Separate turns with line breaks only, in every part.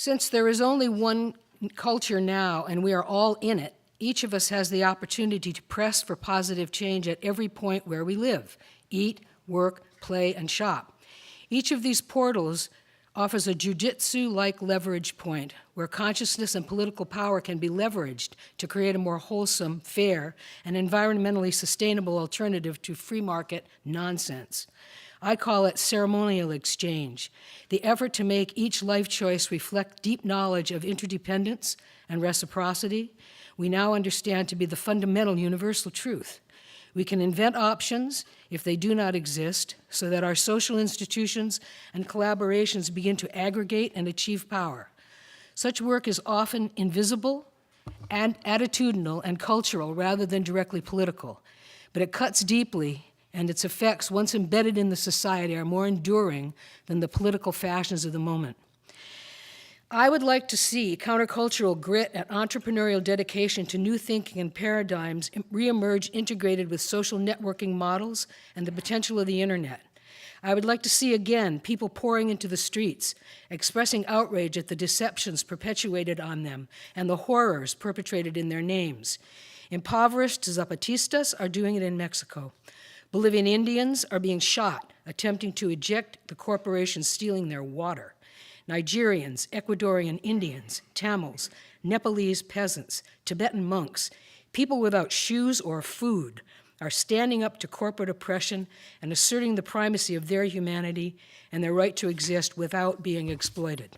Since there is only one culture now and we are all in it, each of us has the opportunity to press for positive change at every point where we live, eat, work, play, and shop. Each of these portals offers a jujitsu-like leverage point where consciousness and political power can be leveraged to create a more wholesome, fair, and environmentally sustainable alternative to free market nonsense. I call it ceremonial exchange, the effort to make each life choice reflect deep knowledge of interdependence and reciprocity we now understand to be the fundamental universal truth. We can invent options if they do not exist so that our social institutions and collaborations begin to aggregate and achieve power. Such work is often invisible and attitudinal and cultural rather than directly political, but it cuts deeply and its effects, once embedded in the society, are more enduring than the political fashions of the moment. I would like to see countercultural grit and entrepreneurial dedication to new thinking and paradigms reemerge integrated with social networking models and the potential of the internet. I would like to see again people pouring into the streets, expressing outrage at the deceptions perpetuated on them and the horrors perpetrated in their names. Impoverished Zapatistas are doing it in Mexico. Bolivian Indians are being shot, attempting to eject the corporations stealing their water. Nigerians, Ecuadorian Indians, Tamils, Nepalese peasants, Tibetan monks, people without shoes or food are standing up to corporate oppression and asserting the primacy of their humanity and their right to exist without being exploited.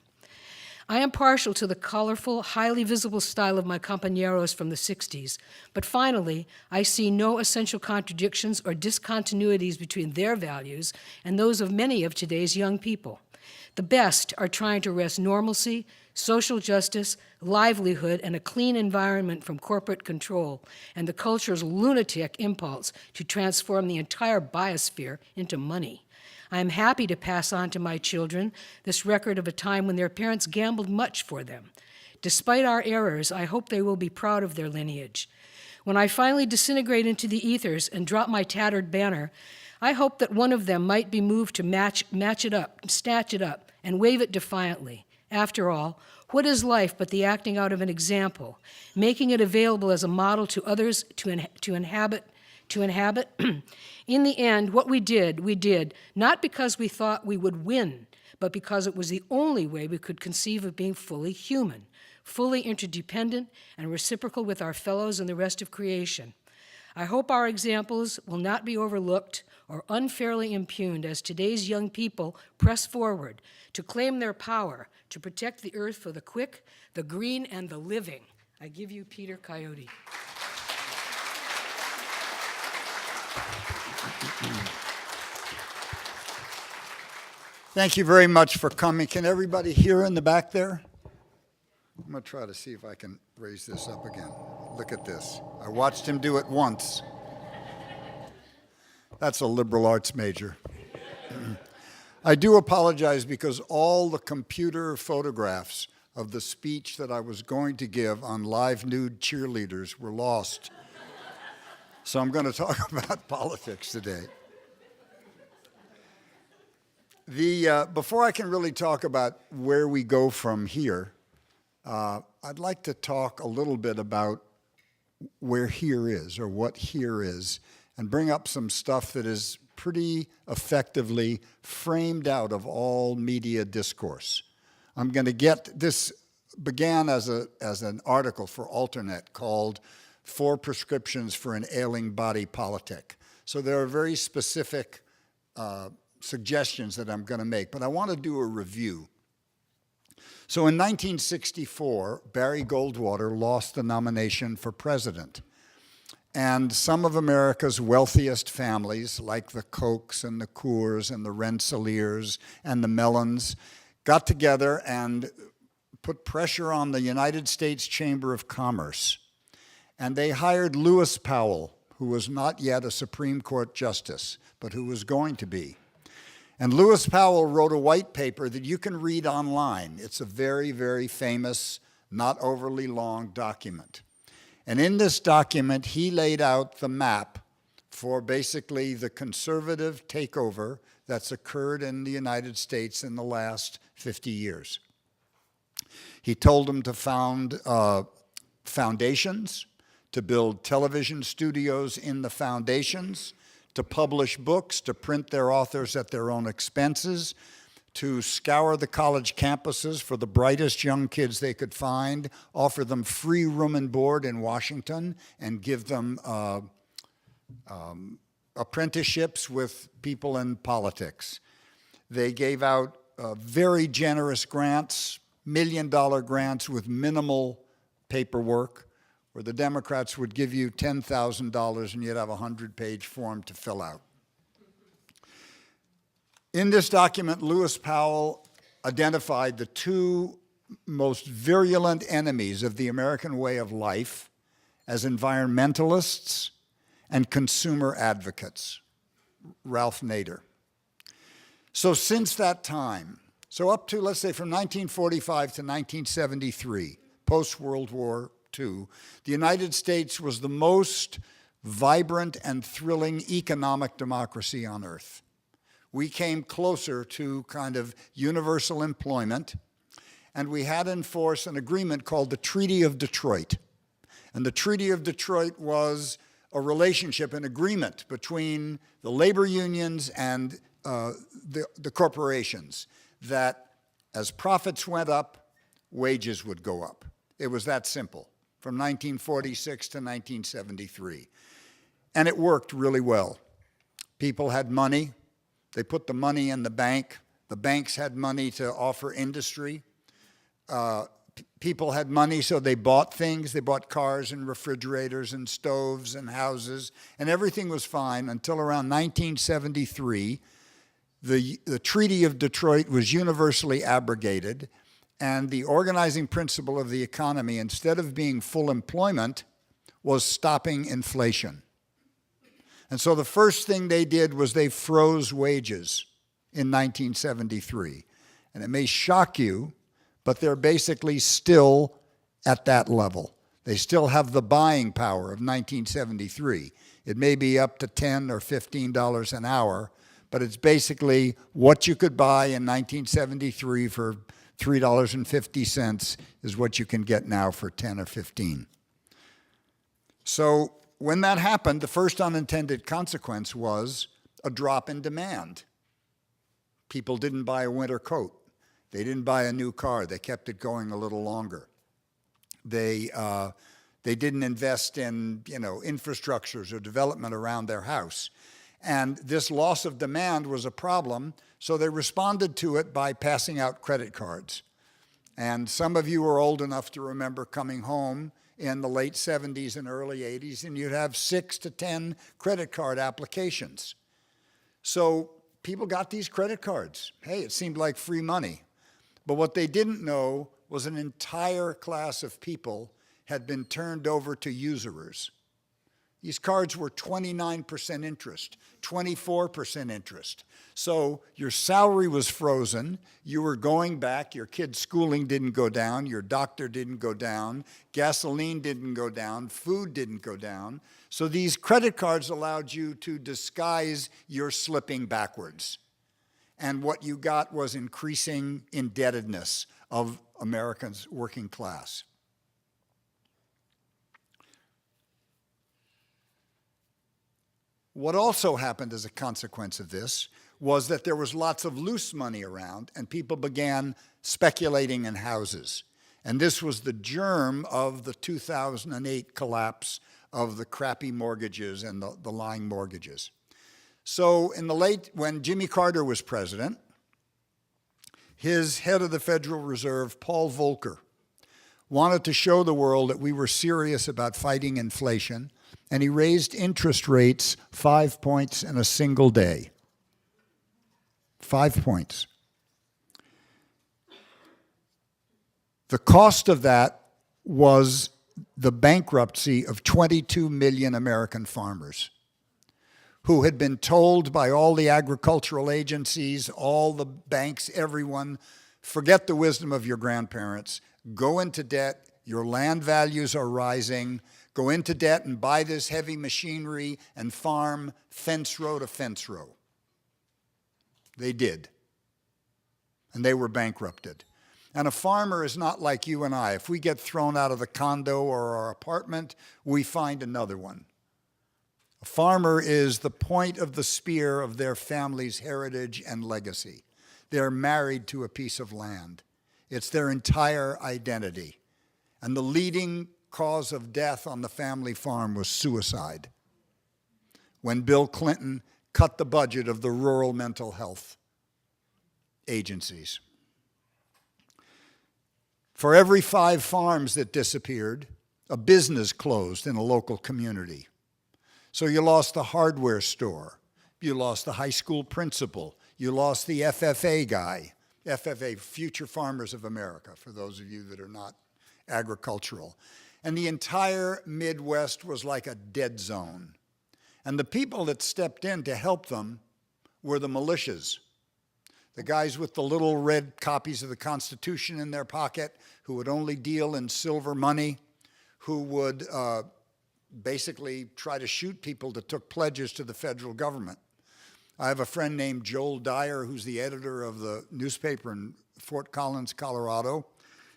I am partial to the colorful, highly visible style of my compañeros from the 60s, but finally, I see no essential contradictions or discontinuities between their values and those of many of today's young people. The best are trying to wrest normalcy, social justice, livelihood, and a clean environment from corporate control, and the culture's lunatic impulse to transform the entire biosphere into money. I am happy to pass on to my children this record of a time when their parents gambled much for them. Despite our errors, I hope they will be proud of their lineage. When I finally disintegrate into the ethers and drop my tattered banner, I hope that one of them might be moved to match it up, snatch it up, and wave it defiantly. After all, what is life but the acting out of an example, making it available as a model to others to inhabit? In the end, what we did not because we thought we would win, but because it was the only way we could conceive of being fully human, fully interdependent and reciprocal with our fellows and the rest of creation. I hope our examples will not be overlooked or unfairly impugned as today's young people press forward to claim their power to protect the earth for the quick, the green, and the living. I give you Peter Coyote.
Thank you very much for coming. Can everybody hear in the back there? I'm going to try to see if I can raise this up again. Look at this. I watched him do it once. That's a liberal arts major. I do apologize because all the computer photographs of the speech that I was going to give on live nude cheerleaders were lost. So I'm going to talk about politics today. Before I can really talk about where we go from here, I'd like to talk a little bit about where here is, or what here is, and bring up some stuff that is pretty effectively framed out of all media discourse. I'm going to get, this began as an article for Alternet called 4 Prescriptions for an Ailing Body Politic. So there are very specific suggestions that I'm going to make, but I want to do a review. So in 1964, Barry Goldwater lost the nomination for president. And some of America's wealthiest families, like the Kochs and the Coors and the Rensselaers and the Mellons, got together and put pressure on the United States Chamber of Commerce. And they hired Lewis Powell, who was not yet a Supreme Court justice, but who was going to be. And Lewis Powell wrote a white paper that you can read online. It's a very, very famous, not overly long document. And in this document, he laid out the map for basically the conservative takeover that's occurred in the United States in the last 50 years. He told them to found foundations, to build television studios in the foundations, to publish books, to print their authors at their own expenses, to scour the college campuses for the brightest young kids they could find, offer them free room and board in Washington, and give them apprenticeships with people in politics. They gave out very generous grants, $1 million grants with minimal paperwork, where the Democrats would give you $10,000 and you'd have a 100-page form to fill out. In this document, Lewis Powell identified the two most virulent enemies of the American way of life as environmentalists and consumer advocates. Ralph Nader. So since that time, so up to, let's say, from 1945 to 1973, post-World War II, the United States was the most vibrant and thrilling economic democracy on earth. We came closer to kind of universal employment, and we had in force an agreement called the Treaty of Detroit. And the Treaty of Detroit was a relationship, an agreement between the labor unions and the corporations, that as profits went up, wages would go up. It was that simple, from 1946 to 1973. And it worked really well. People had money. They put the money in the bank. The banks had money to offer industry. People had money, so they bought things. They bought cars and refrigerators and stoves and houses, and everything was fine until around 1973. The Treaty of Detroit was universally abrogated, and the organizing principle of the economy, instead of being full employment, was stopping inflation. And so the first thing they did was they froze wages in 1973. And it may shock you, but they're basically still at that level. They still have the buying power of 1973. It may be up to $10 or $15 an hour, but it's basically what you could buy in 1973 for $3.50 is what you can get now for 10 or 15. So when that happened, the first unintended consequence was a drop in demand. People didn't buy a winter coat. They didn't buy a new car. They kept it going a little longer. They didn't invest in, infrastructures or development around their house. And this loss of demand was a problem, so they responded to it by passing out credit cards. And some of you are old enough to remember coming home in the late 70s and early 80s, and you'd have 6 to 10 credit card applications. So people got these credit cards. Hey, it seemed like free money. But what they didn't know was an entire class of people had been turned over to usurers. These cards were 29% interest, 24% interest. So your salary was frozen, you were going back, your kid's schooling didn't go down, your doctor didn't go down, gasoline didn't go down, food didn't go down. So these credit cards allowed you to disguise your slipping backwards. And what you got was increasing indebtedness of Americans' working class. What also happened as a consequence of this was that there was lots of loose money around, and people began speculating in houses. And this was the germ of the 2008 collapse of the crappy mortgages and the lying mortgages. So when Jimmy Carter was president, his head of the Federal Reserve, Paul Volcker, wanted to show the world that we were serious about fighting inflation, and he raised interest rates 5 points in a single day. 5 points. The cost of that was the bankruptcy of 22 million American farmers who had been told by all the agricultural agencies, all the banks, everyone, forget the wisdom of your grandparents, go into debt, your land values are rising, go into debt and buy this heavy machinery and farm fence row to fence row. They did. And they were bankrupted. And a farmer is not like you and I. If we get thrown out of the condo or our apartment, we find another one. A farmer is the point of the spear of their family's heritage and legacy. They're married to a piece of land. It's their entire identity. And the leading cause of death on the family farm was suicide, when Bill Clinton cut the budget of the rural mental health agencies. For every 5 farms that disappeared, a business closed in a local community. So you lost the hardware store, you lost the high school principal, you lost the FFA guy, FFA, Future Farmers of America, for those of you that are not agricultural. And the entire Midwest was like a dead zone. And the people that stepped in to help them were the militias, the guys with the little red copies of the Constitution in their pocket, who would only deal in silver money, who would basically try to shoot people that took pledges to the federal government. I have a friend named Joel Dyer, who's the editor of the newspaper in Fort Collins, Colorado.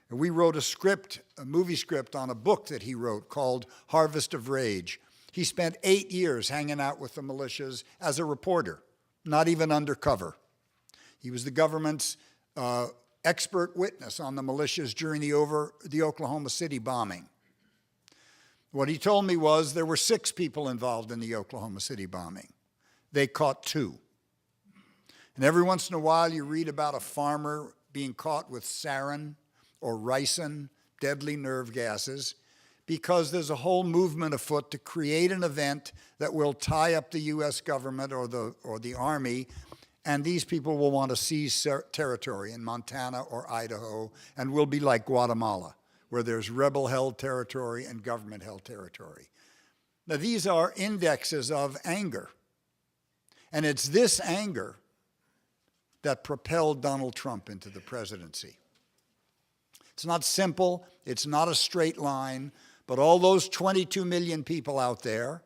And we wrote a movie script on a book that he wrote called Harvest of Rage. He spent 8 years hanging out with the militias as a reporter, not even undercover. He was the government's expert witness on the militias during the Oklahoma City bombing. What he told me was there were 6 people involved in the Oklahoma City bombing. They caught 2. And every once in a while you read about a farmer being caught with sarin or ricin, deadly nerve gases, because there's a whole movement afoot to create an event that will tie up the U.S. government or the Army, and these people will want to seize territory in Montana or Idaho, and will be like Guatemala, where there's rebel-held territory and government-held territory. Now, these are indexes of anger, and it's this anger that propelled Donald Trump into the presidency. It's not simple, it's not a straight line, but all those 22 million people out there,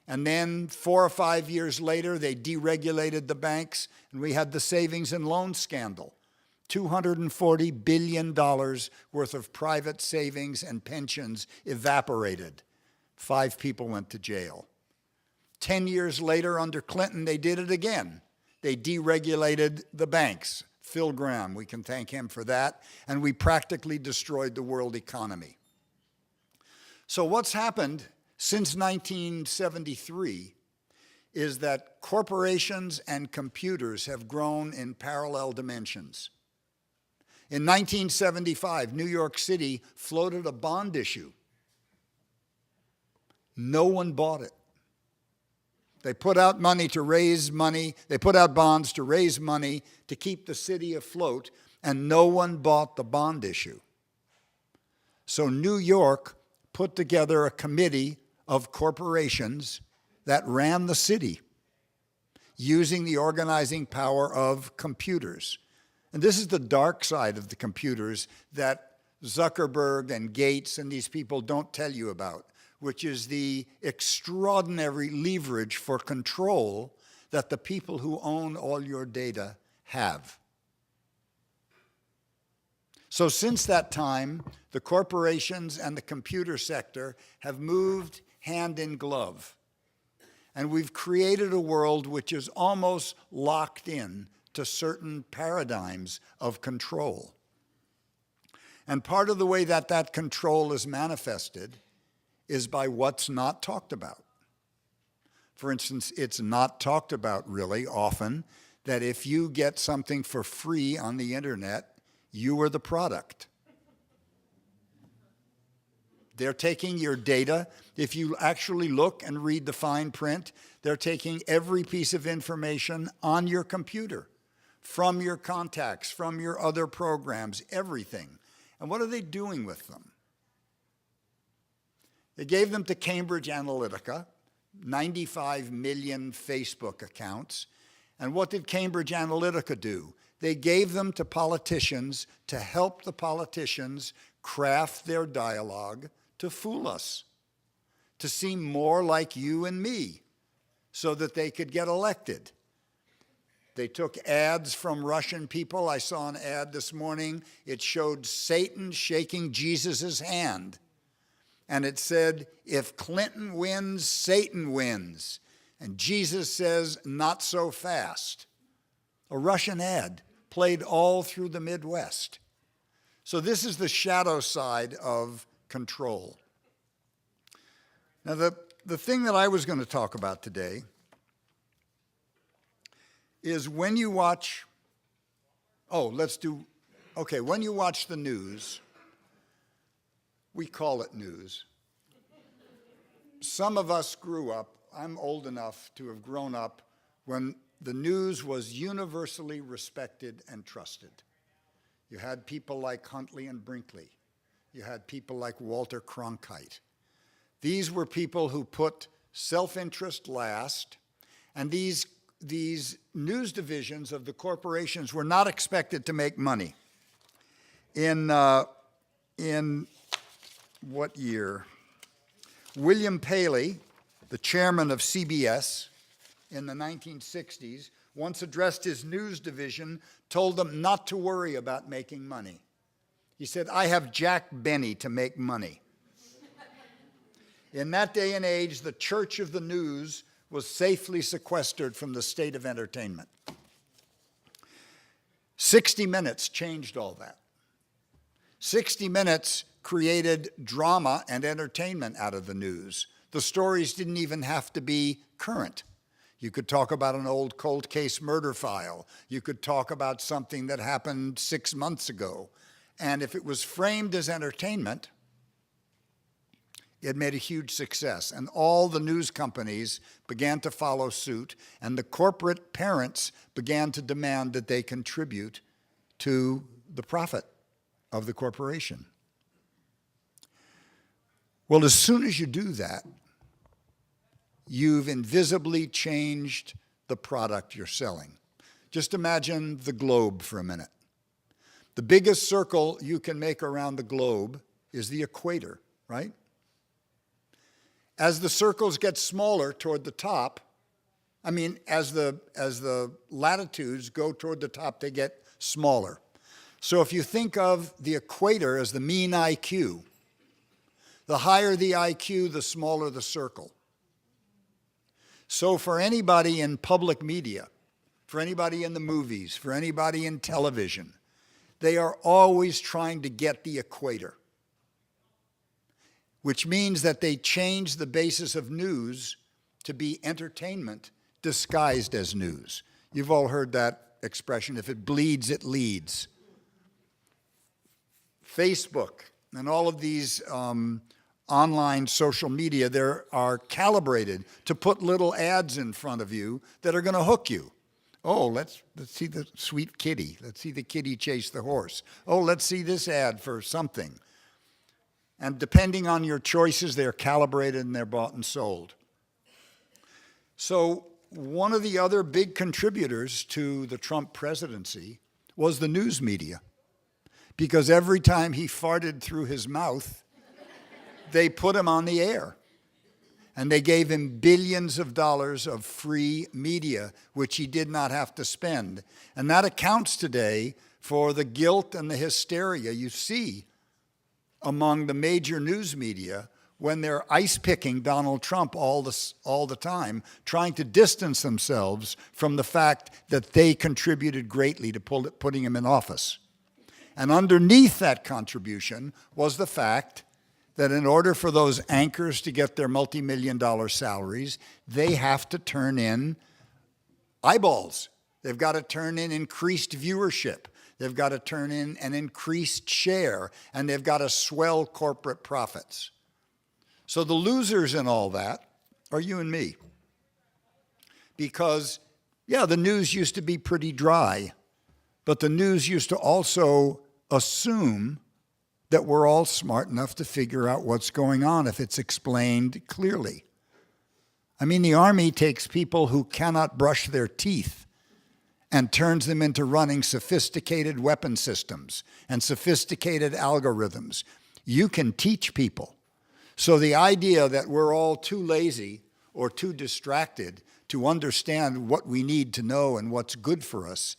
and then 4 or 5 years later, they deregulated the banks, and we had the savings and loan scandal. $240 billion worth of private savings and pensions evaporated. 5 people went to jail. 10 years later, under Clinton, they did it again. They deregulated the banks. Phil Gramm, we can thank him for that, and we practically destroyed the world economy. So what's happened since 1973 is that corporations and computers have grown in parallel dimensions. In 1975, New York City floated a bond issue. No one bought it. They put out money to raise money. They put out bonds to raise money to keep the city afloat, and no one bought the bond issue. So New York put together a committee of corporations that ran the city using the organizing power of computers. And this is the dark side of the computers that Zuckerberg and Gates and these people don't tell you about, which is the extraordinary leverage for control that the people who own all your data have. So since that time, the corporations and the computer sector have moved hand in glove. And we've created a world which is almost locked in to certain paradigms of control. And part of the way that that control is manifested is by what's not talked about. For instance, it's not talked about really often that if you get something for free on the internet, you are the product. They're taking your data. If you actually look and read the fine print, they're taking every piece of information on your computer, from your contacts, from your other programs, everything. And what are they doing with them? They gave them to Cambridge Analytica, 95 million Facebook accounts. And what did Cambridge Analytica do? They gave them to politicians to help the politicians craft their dialogue to fool us, to seem more like you and me, so that they could get elected. They took ads from Russian people. I saw an ad this morning. It showed Satan shaking Jesus' hand. And it said, if Clinton wins, Satan wins. And Jesus says, not so fast. A Russian ad played all through the Midwest. So this is the shadow side of control. Now, the thing that I was going to talk about today is when you watch, when you watch the news, we call it news. Some of us grew up, I'm old enough to have grown up when the news was universally respected and trusted. You had people like Huntley and Brinkley. You had people like Walter Cronkite. These were people who put self-interest last, and these news divisions of the corporations were not expected to make money. In what year? William Paley, the chairman of CBS in the 1960s, once addressed his news division, told them not to worry about making money. He said, I have Jack Benny to make money. In that day and age, the church of the news was safely sequestered from the state of entertainment. 60 Minutes changed all that. 60 Minutes created drama and entertainment out of the news. The stories didn't even have to be current. You could talk about an old cold case murder file. You could talk about something that happened 6 months ago. And if it was framed as entertainment, it made a huge success. And all the news companies began to follow suit, and the corporate parents began to demand that they contribute to the profit of the corporation. Well, as soon as you do that, you've invisibly changed the product you're selling. Just imagine the globe for a minute. The biggest circle you can make around the globe is the equator, right? As the circles get smaller toward the top, as the latitudes go toward the top, they get smaller. So if you think of the equator as the mean IQ, the higher the IQ, the smaller the circle. So for anybody in public media, for anybody in the movies, for anybody in television, they are always trying to get the equator, which means that they change the basis of news to be entertainment disguised as news. You've all heard that expression, if it bleeds, it leads. Facebook and all of these online social media, they are calibrated to put little ads in front of you that are going to hook you. Oh, let's see the sweet kitty. Let's see the kitty chase the horse. Oh, let's see this ad for something. And depending on your choices, they're calibrated and they're bought and sold. So one of the other big contributors to the Trump presidency was the news media, because every time he farted through his mouth, they put him on the air. And they gave him billions of dollars of free media, which he did not have to spend. And that accounts today for the guilt and the hysteria you see among the major news media when they're ice-picking Donald Trump all the time, trying to distance themselves from the fact that they contributed greatly to putting him in office. And underneath that contribution was the fact that in order for those anchors to get their multi-million-dollar salaries, they have to turn in eyeballs. They've got to turn in increased viewership. They've got to turn in an increased share, and they've got to swell corporate profits. So the losers in all that are you and me. Because, yeah, the news used to be pretty dry, but the news used to also assume that we're all smart enough to figure out what's going on if it's explained clearly. The Army takes people who cannot brush their teeth and turns them into running sophisticated weapon systems and sophisticated algorithms. You can teach people. So the idea that we're all too lazy or too distracted to understand what we need to know and what's good for us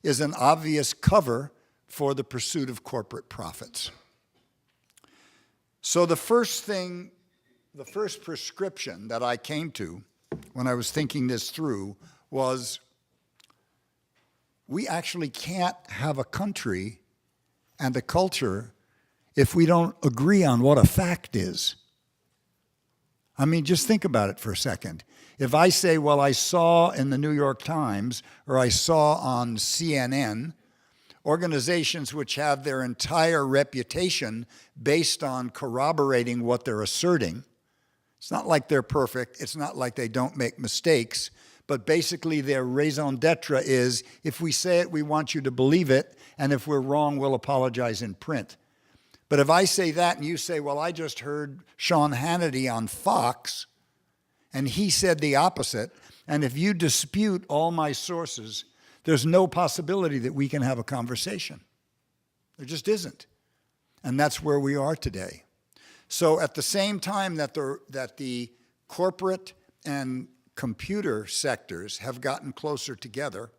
is an obvious cover for the pursuit of corporate profits. So the first prescription that I came to when I was thinking this through was, we actually can't have a country and a culture if we don't agree on what a fact is. I mean, just think about it for a second. If I say, well, I saw in the New York Times or I saw on CNN, organizations which have their entire reputation based on corroborating what they're asserting. It's not like they're perfect. It's not like they don't make mistakes. But basically their raison d'etre is, if we say it, we want you to believe it. And if we're wrong, we'll apologize in print. But if I say that and you say, well, I just heard Sean Hannity on Fox, and he said the opposite, and if you dispute all my sources, there's no possibility that we can have a conversation. There just isn't. And that's where we are today. So at the same time that the corporate and computer sectors have gotten closer together,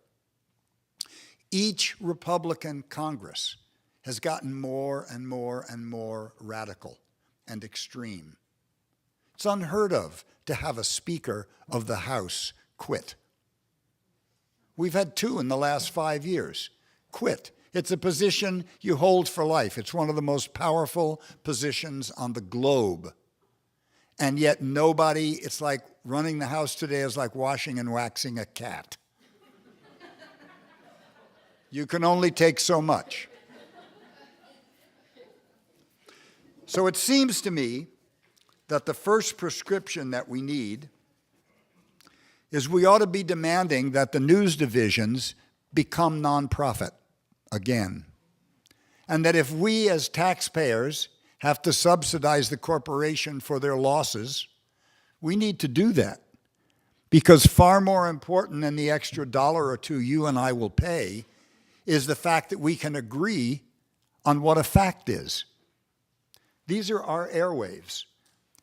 each Republican Congress has gotten more and more and more radical and extreme. It's unheard of to have a Speaker of the House quit. We've had 2 in the last 5 years quit. It's a position you hold for life. It's one of the most powerful positions on the globe. And yet nobody, it's like running the House today is like washing and waxing a cat. You can only take so much. So it seems to me that the first prescription that we need is we ought to be demanding that the news divisions become nonprofit again. And that if we as taxpayers have to subsidize the corporation for their losses, we need to do that. Because far more important than the extra $1 or $2 you and I will pay is the fact that we can agree on what a fact is. These are our airwaves.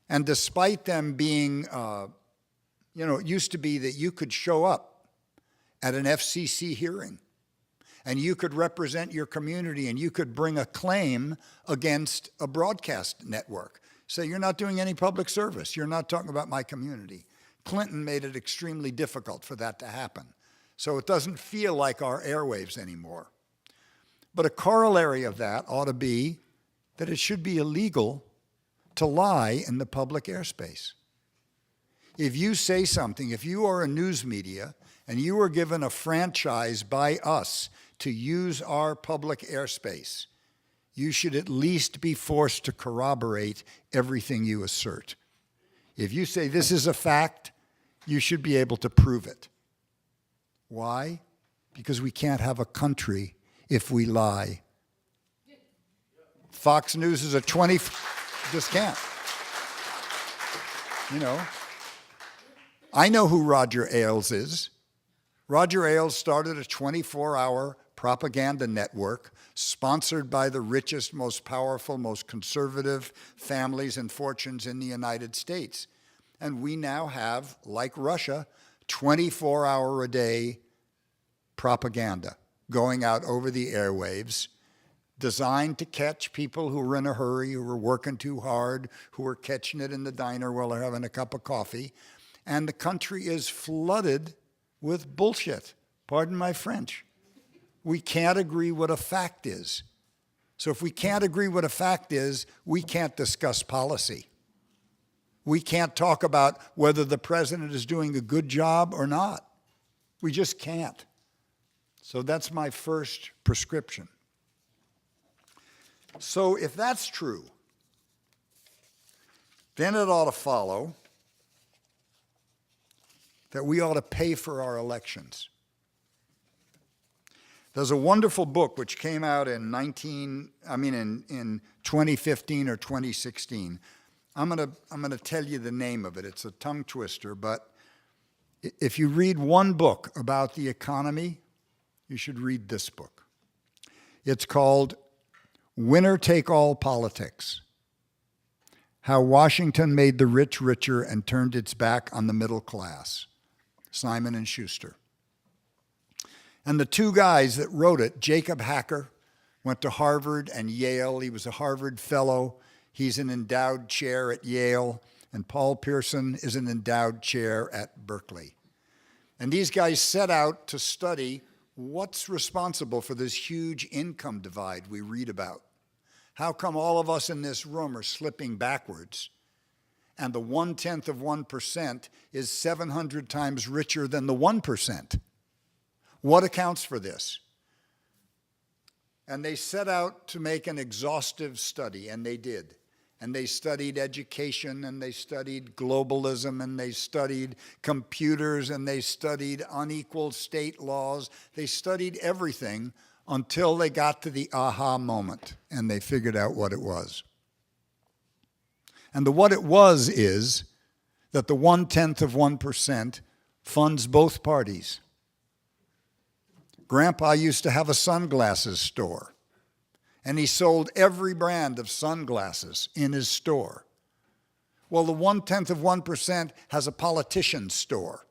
And despite them being, it used to be that you could show up at an FCC hearing and you could represent your community and you could bring a claim against a broadcast network. Say, you're not doing any public service. You're not talking about my community. Clinton made it extremely difficult for that to happen. So it doesn't feel like our airwaves anymore. But a corollary of that ought to be that it should be illegal to lie in the public airspace. If you say something, if you are a news media and you are given a franchise by us to use our public airspace, you should at least be forced to corroborate everything you assert. If you say this is a fact, you should be able to prove it. Why? Because we can't have a country if we lie. Fox News is just can't. I know who Roger Ailes is. Roger Ailes started a 24-hour propaganda network sponsored by the richest, most powerful, most conservative families and fortunes in the United States. And we now have, like Russia, 24-hour-a-day propaganda going out over the airwaves, designed to catch people who are in a hurry, who are working too hard, who are catching it in the diner while they're having a cup of coffee. And the country is flooded with bullshit. Pardon my French. We can't agree what a fact is. So if we can't agree what a fact is, we can't discuss policy. We can't talk about whether the president is doing a good job or not. We just can't. So that's my first prescription. So if that's true, then it ought to follow that we ought to pay for our elections. There's a wonderful book which came out in 2015 or 2016. I'm gonna tell you the name of it. It's a tongue twister, but if you read one book about the economy, you should read this book. It's called Winner Take All Politics: How Washington Made the Rich Richer and Turned Its Back on the Middle Class. Simon & Schuster. And the two guys that wrote it, Jacob Hacker, went to Harvard and Yale. He was a Harvard fellow. He's an endowed chair at Yale. And Paul Pearson is an endowed chair at Berkeley. And these guys set out to study what's responsible for this huge income divide we read about. How come all of us in this room are slipping backwards? And the 0.1% is 700 times richer than the 1%. What accounts for this? And they set out to make an exhaustive study, and they did. And they studied education, and they studied globalism, and they studied computers, and they studied unequal state laws. They studied everything until they got to the aha moment, and they figured out what it was. And the what it was is that the 0.1% funds both parties. Grandpa used to have a sunglasses store, and he sold every brand of sunglasses in his store. Well, the 0.1% has a politician's store,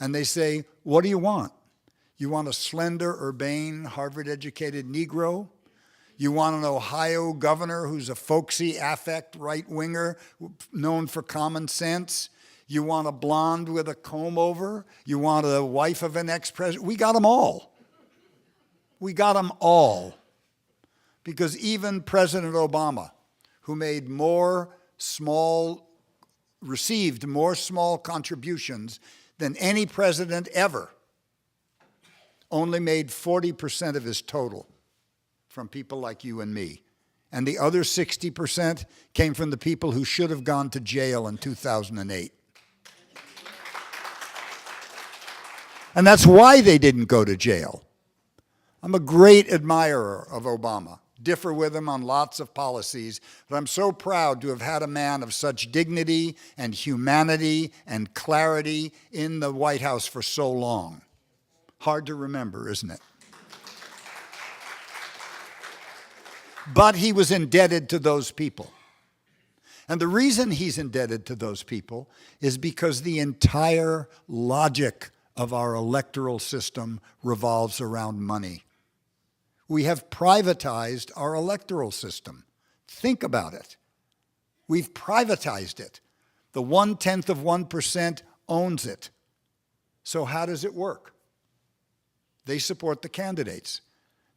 and they say, what do you want? You want a slender, urbane, Harvard-educated Negro? You want an Ohio governor who's a folksy, affect right-winger known for common sense? You want a blonde with a comb-over? You want a wife of an ex-president? We got them all. We got them all. Because even President Obama, who made received more small contributions than any president ever, only made 40% of his total from people like you and me. And the other 60% came from the people who should have gone to jail in 2008. And that's why they didn't go to jail. I'm a great admirer of Obama, differ with him on lots of policies, but I'm so proud to have had a man of such dignity and humanity and clarity in the White House for so long. Hard to remember, isn't it? But he was indebted to those people. And the reason he's indebted to those people is because the entire logic of our electoral system revolves around money. We have privatized our electoral system. Think about it. We've privatized it. The 0.1% owns it. So how does it work? They support the candidates.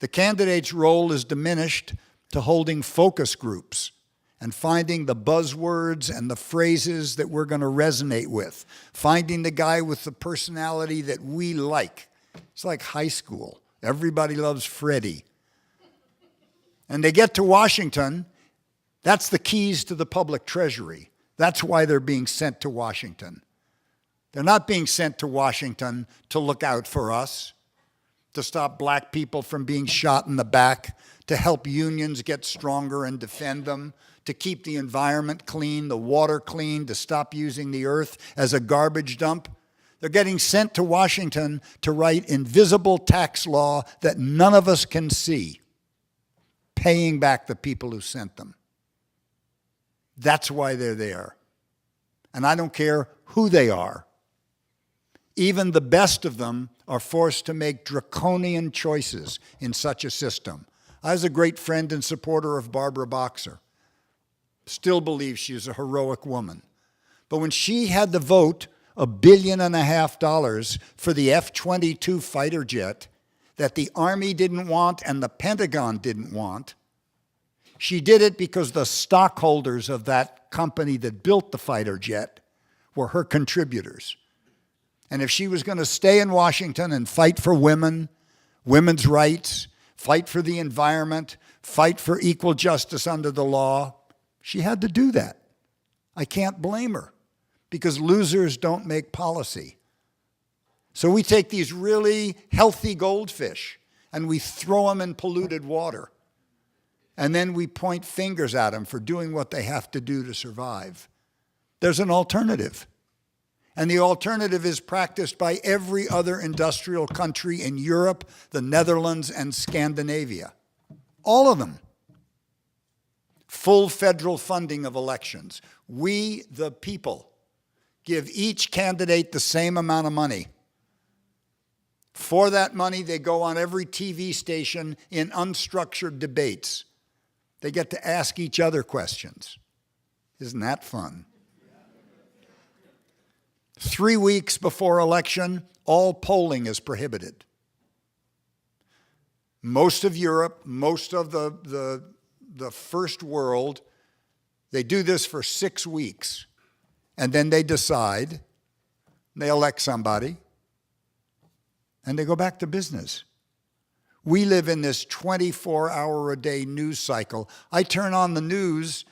The candidate's role is diminished to holding focus groups and finding the buzzwords and the phrases that we're going to resonate with, finding the guy with the personality that we like. It's like high school. Everybody loves Freddie. And they get to Washington. That's the keys to the public treasury. That's why they're being sent to Washington. They're not being sent to Washington to look out for us, to stop black people from being shot in the back, to help unions get stronger and defend them, to keep the environment clean, the water clean, to stop using the earth as a garbage dump. They're getting sent to Washington to write invisible tax law that none of us can see, paying back the people who sent them. That's why they're there. And I don't care who they are. Even the best of them are forced to make draconian choices in such a system. I was a great friend and supporter of Barbara Boxer. Still believe she's a heroic woman. But when she had to vote $1.5 billion for the F-22 fighter jet that the Army didn't want and the Pentagon didn't want, she did it because the stockholders of that company that built the fighter jet were her contributors. And if she was going to stay in Washington and fight for women, women's rights, fight for the environment, fight for equal justice under the law, she had to do that. I can't blame her, because losers don't make policy. So we take these really healthy goldfish and we throw them in polluted water. And then we point fingers at them for doing what they have to do to survive. There's an alternative. And the alternative is practiced by every other industrial country in Europe, the Netherlands, and Scandinavia. All of them. Full federal funding of elections. We, the people, give each candidate the same amount of money. For that money, they go on every TV station in unstructured debates. They get to ask each other questions. Isn't that fun? 3 weeks before election, all polling is prohibited. Most of Europe, most of the first world, they do this for 6 weeks. And then they decide, they elect somebody, and they go back to business. We live in this 24-hour-a-day news cycle. I turn on the news.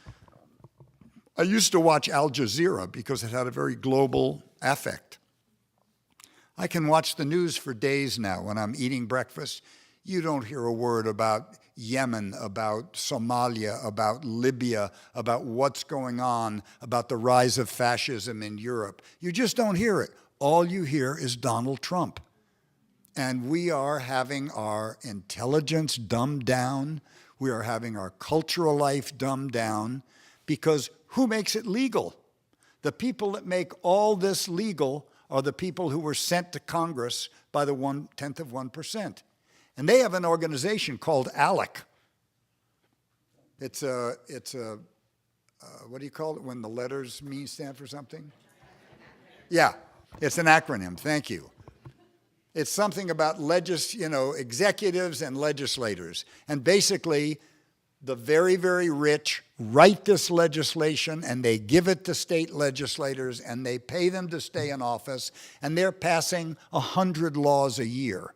I used to watch Al Jazeera because it had a very global affect. I can watch the news for days now when I'm eating breakfast. You don't hear a word about Yemen, about Somalia, about Libya, about what's going on, about the rise of fascism in Europe. You just don't hear it. All you hear is Donald Trump. And we are having our intelligence dumbed down. We are having our cultural life dumbed down because who makes it legal? The people that make all this legal are the people who were sent to Congress by the 1/10 of 1%. And they have an organization called ALEC. It's a what do you call it when the letters stand for something? Yeah, it's an acronym, thank you. It's something about executives and legislators. And basically, the very, very rich write this legislation and they give it to state legislators and they pay them to stay in office, and they're passing 100 laws a year,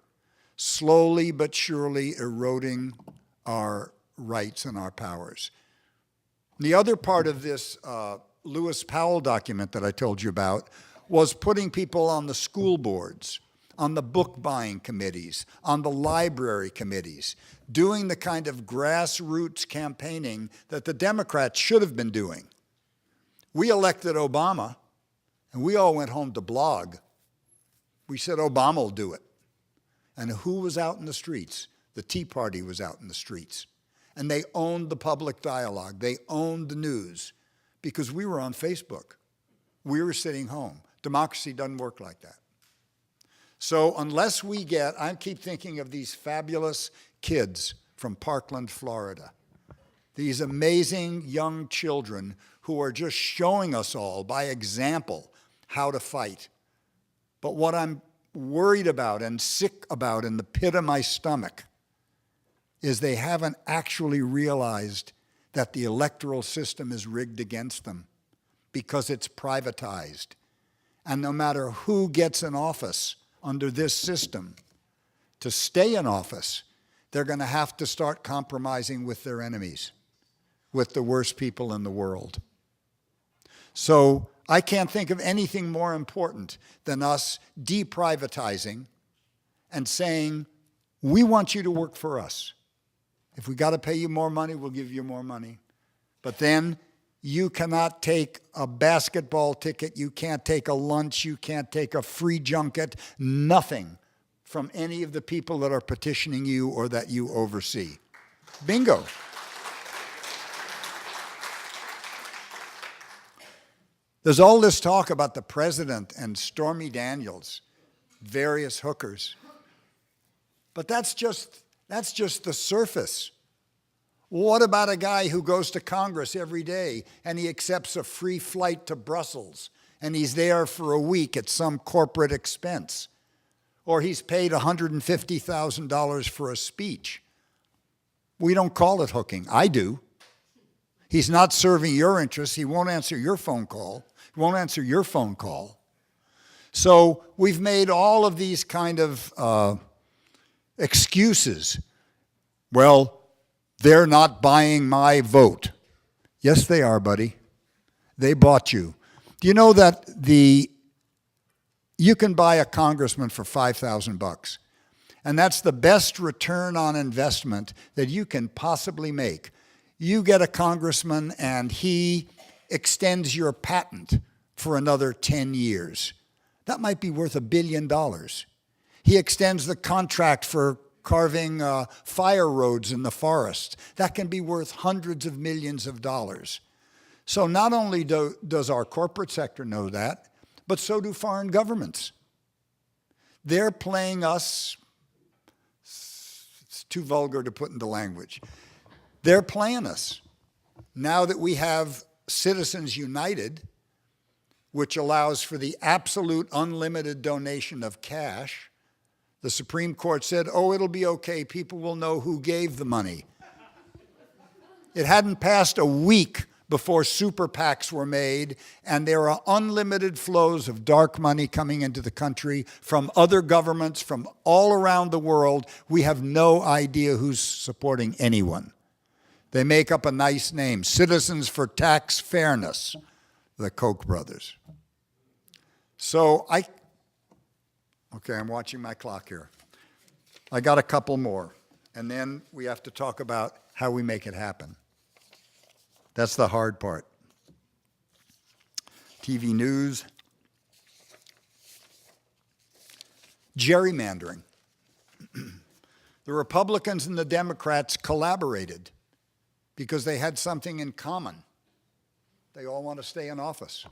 slowly but surely eroding our rights and our powers. The other part of this Lewis Powell document that I told you about was putting people on the school boards, on the book buying committees, on the library committees, doing the kind of grassroots campaigning that the Democrats should have been doing. We elected Obama, and we all went home to blog. We said Obama will do it. And who was out in the streets? The Tea Party was out in the streets. And they owned the public dialogue. They owned the news because we were on Facebook. We were sitting home. Democracy doesn't work like that. So unless we I keep thinking of these fabulous kids from Parkland, Florida, these amazing young children who are just showing us all by example how to fight. But what I'm worried about and sick about in the pit of my stomach is they haven't actually realized that the electoral system is rigged against them because it's privatized. And no matter who gets in office under this system, to stay in office, they're going to have to start compromising with their enemies, with the worst people in the world. So I can't think of anything more important than us deprivatizing and saying, we want you to work for us. If we got to pay you more money, we'll give you more money. But then you cannot take a basketball ticket, you can't take a lunch, you can't take a free junket, nothing from any of the people that are petitioning you or that you oversee. Bingo. There's all this talk about the president and Stormy Daniels, various hookers. But that's just the surface. What about a guy who goes to Congress every day and he accepts a free flight to Brussels and he's there for a week at some corporate expense? Or he's paid $150,000 for a speech. We don't call it hooking. I do. He's not serving your interests. He won't answer your phone call. He won't answer your phone call. So we've made all of these kind of excuses. Well, they're not buying my vote. Yes, they are, buddy. They bought you. Do you know that you can buy a congressman for $5,000? And that's the best return on investment that you can possibly make. You get a congressman and he extends your patent for another 10 years. That might be worth $1 billion. He extends the contract for carving fire roads in the forest. That can be worth hundreds of millions of dollars. So not only does our corporate sector know that, but so do foreign governments. They're playing us, it's too vulgar to put into language. They're playing us. Now that we have Citizens United, which allows for the absolute unlimited donation of cash, the Supreme Court said, oh, it'll be okay, people will know who gave the money. It hadn't passed a week before super PACs were made, and there are unlimited flows of dark money coming into the country from other governments from all around the world. We have no idea who's supporting anyone. They make up a nice name, Citizens for Tax Fairness, the Koch brothers. So okay, I'm watching my clock here. I got a couple more, and then we have to talk about how we make it happen. That's the hard part. TV news. Gerrymandering. The Republicans and the Democrats collaborated because they had something in common. They all want to stay in office.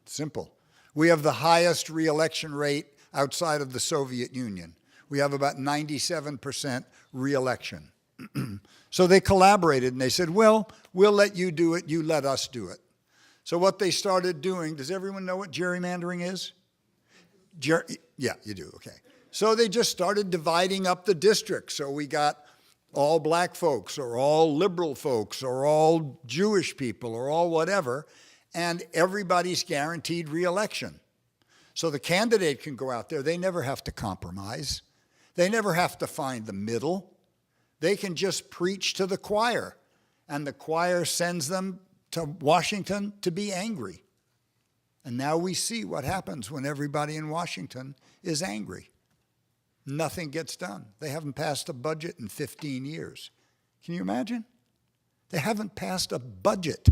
Simple. We have the highest re-election rate outside of the Soviet Union. We have about 97% re-election. So they collaborated and they said, well, we'll let you do it, you let us do it. So what they started doing, does everyone know what gerrymandering is? Yeah, you do, okay. So they just started dividing up the districts. So we got all black folks or all liberal folks or all Jewish people or all whatever, and everybody's guaranteed re-election. So the candidate can go out there, they never have to compromise. They never have to find the middle. They can just preach to the choir, and the choir sends them to Washington to be angry. And now we see what happens when everybody in Washington is angry. Nothing gets done. They haven't passed a budget in 15 years. Can you imagine? They haven't passed a budget.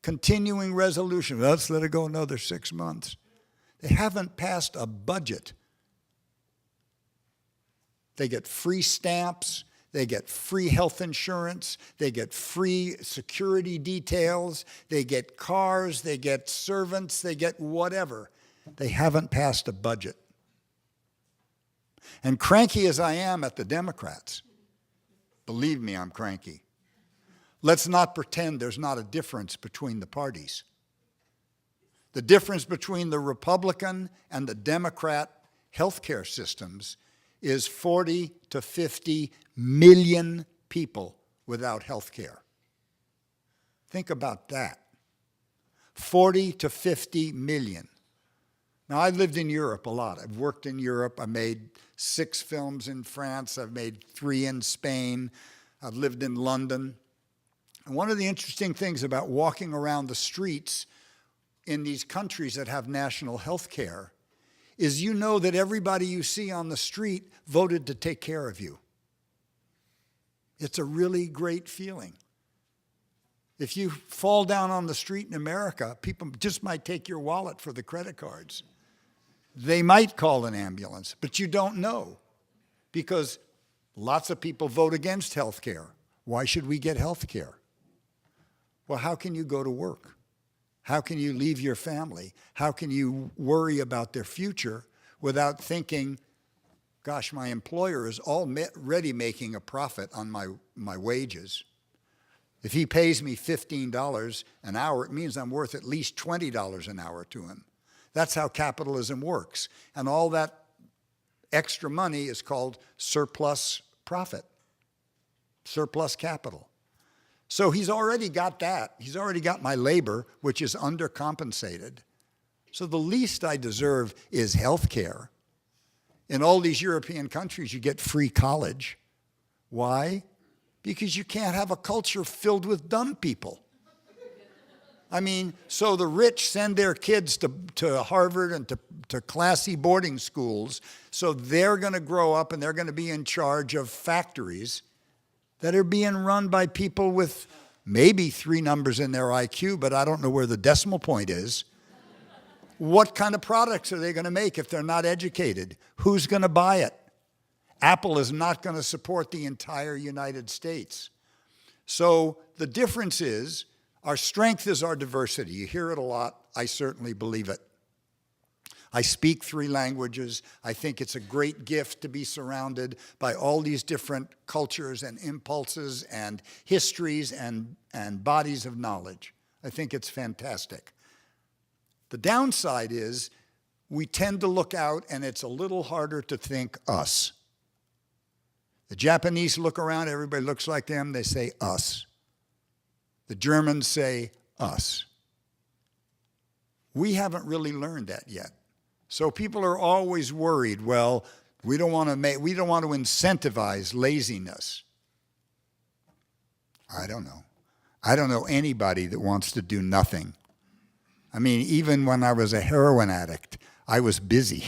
Continuing resolution, let's let it go another 6 months. They haven't passed a budget. They get free stamps, they get free health insurance, they get free security details, they get cars, they get servants, they get whatever. They haven't passed a budget. And cranky as I am at the Democrats, believe me, I'm cranky. Let's not pretend there's not a difference between the parties. The difference between the Republican and the Democrat healthcare systems is 40 to 50 million people without health care. Think about that. 40 to 50 million. Now, I lived in Europe a lot. I've worked in Europe. I made 6 films in France. I've made 3 in Spain. I've lived in London. And one of the interesting things about walking around the streets in these countries that have national health care is you know that everybody you see on the street voted to take care of you. It's a really great feeling. If you fall down on the street in America, people just might take your wallet for the credit cards. They might call an ambulance, but you don't know because lots of people vote against health care. Why should we get health care? Well, how can you go to work? How can you leave your family? How can you worry about their future without thinking, gosh, my employer is already making a profit on my wages. If he pays me $15 an hour, it means I'm worth at least $20 an hour to him. That's how capitalism works. And all that extra money is called surplus profit, surplus capital. So he's already got that. He's already got my labor, which is undercompensated. So the least I deserve is health care. In all these European countries, you get free college. Why? Because you can't have a culture filled with dumb people. I mean, so the rich send their kids to Harvard and to classy boarding schools, so they're going to grow up and they're going to be in charge of factories that are being run by people with maybe 3 numbers in their IQ, but I don't know where the decimal point is. What kind of products are they going to make if they're not educated? Who's going to buy it? Apple is not going to support the entire United States. So the difference is Our strength is our diversity. You hear it a lot. I certainly believe it. I speak 3 languages. I think it's a great gift to be surrounded by all these different cultures and impulses and histories and bodies of knowledge. I think it's fantastic. The downside is we tend to look out and it's a little harder to think us. The Japanese look around, everybody looks like them, they say us. The Germans say us. We haven't really learned that yet. So people are always worried, well, we don't want to incentivize laziness. I don't know. I don't know anybody that wants to do nothing. I mean, even when I was a heroin addict, I was busy.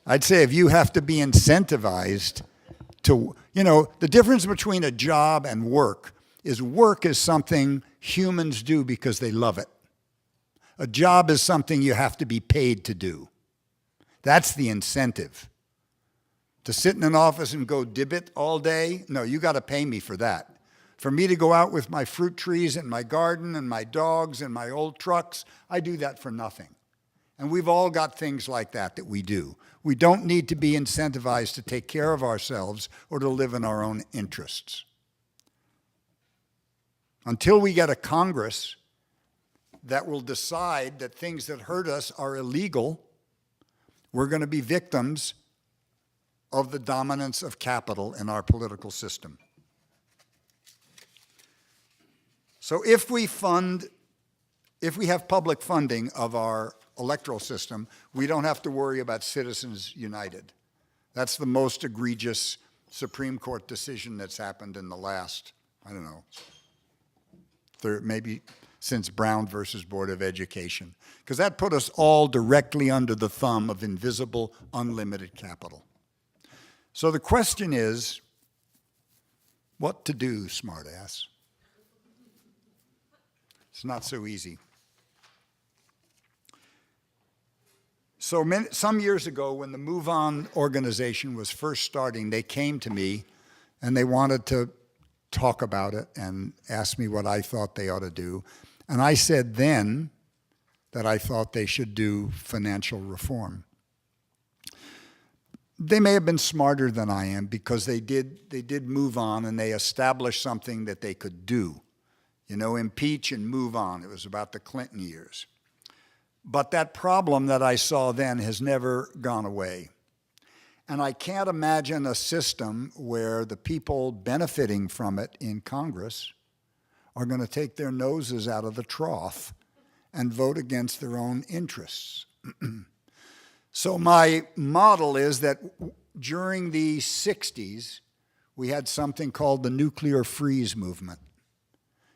I'd say if you have to be incentivized to, the difference between a job and work is something humans do because they love it. A job is something you have to be paid to do. That's the incentive. To sit in an office and go dibbit all day? No, you got to pay me for that. For me to go out with my fruit trees and my garden and my dogs and my old trucks, I do that for nothing. And we've all got things like that we do. We don't need to be incentivized to take care of ourselves or to live in our own interests. Until we get a Congress that will decide that things that hurt us are illegal, we're going to be victims of the dominance of capital in our political system. So if we have public funding of our electoral system, we don't have to worry about Citizens United. That's the most egregious Supreme Court decision that's happened in the last, maybe since Brown versus Board of Education, because that put us all directly under the thumb of invisible, unlimited capital. So the question is, what to do, smartass? It's not so easy. So some years ago, when the Move On organization was first starting, they came to me and they wanted to talk about it and ask me what I thought they ought to do. And I said then that I thought they should do financial reform. They may have been smarter than I am because they did move on and they established something that they could do. Impeach and move on. It was about the Clinton years. But that problem that I saw then has never gone away. And I can't imagine a system where the people benefiting from it in Congress are going to take their noses out of the trough and vote against their own interests. So my model is that during the 60s, we had something called the nuclear freeze movement,